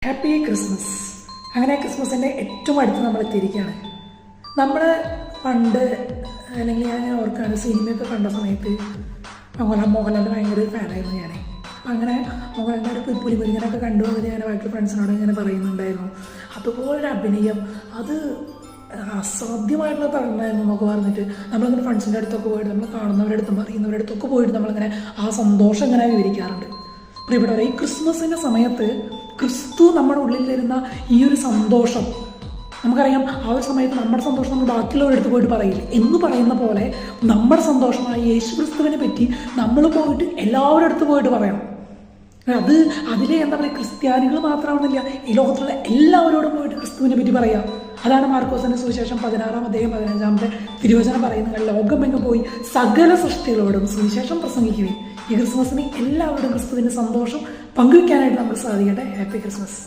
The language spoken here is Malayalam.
Happy Christmas. അങ്ങനെ ക്രിസ്മസിൻ്റെ ഏറ്റവും അടുത്ത് നമ്മൾ എത്തിയിരിക്കുകയാണ്. നമ്മൾ പണ്ട് അല്ലെങ്കിൽ ഞാൻ ഓർക്കാണ് സിനിമയൊക്കെ കണ്ട സമയത്ത് മോഹൻലാലിൻ്റെ ഭയങ്കര ഫാനായിരുന്നു ഞാൻ. അപ്പം അങ്ങനെ മോഹൻലാലിൻ്റെ ഒരു പുലിമുരുകനൊക്കെ കണ്ടു വന്നിട്ട് ഞാൻ ബാക്കി ഫ്രണ്ട്സിനോട് ഇങ്ങനെ പറയുന്നുണ്ടായിരുന്നു, അതുപോലൊരു അഭിനയം അത് അസാധ്യമായിട്ടുള്ള തരണമായിരുന്നു എന്നൊക്കെ പറഞ്ഞിട്ട് നമ്മളിങ്ങനെ ഫ്രണ്ട്സിൻ്റെ അടുത്തൊക്കെ പോയിട്ട് നമ്മൾ കാണുന്നവരുടെ അടുത്തും അറിയുന്നവരുടെ അടുത്തൊക്കെ പോയിട്ട് നമ്മളിങ്ങനെ ആ സന്തോഷം ഇങ്ങനെ വിവരിക്കാറുണ്ട്. പ്രിയപ്പെട്ടവരെ, ഈ ക്രിസ്മസിൻ്റെ സമയത്ത് ക്രിസ്തു നമ്മുടെ ഉള്ളിലിരുന്ന ഈ ഒരു സന്തോഷം നമുക്കറിയാം. ആ ഒരു സമയത്ത് നമ്മുടെ സന്തോഷം നമ്മൾ ബാക്കിയുള്ളവരുടെ അടുത്ത് പോയിട്ട് പറയില്ല എന്ന് പറയുന്ന പോലെ നമ്മുടെ സന്തോഷമായ യേശു ക്രിസ്തുവിനെ പറ്റി നമ്മൾ പോയിട്ട് എല്ലാവരുടെ അടുത്ത് പോയിട്ട് പറയണം. അതിലെ എന്താ പറയുക, ക്രിസ്ത്യാനികൾ മാത്രമാണെന്നില്ല, ഈ ലോകത്തുള്ള എല്ലാവരോടും പോയിട്ട് ക്രിസ്തുവിനെ പറ്റി പറയാം. അതാണ് മാർക്കോസിന്റെ സുവിശേഷം 16-ാം അധ്യായം 15-ാമത്തെ തിരുവചനം പറയുന്നത്, ലോകമെങ്ങും പോയി സകല സൃഷ്ടികളോടും സുവിശേഷം പ്രസംഗിക്കുകയും. ഈ ക്രിസ്മസിന് എല്ലാവരോടും ക്രിസ്തുവിൻ്റെ സന്തോഷം പങ്കുവയ്ക്കാനായിട്ട് നമ്മൾ സാധിക്കട്ടെ. Happy Christmas.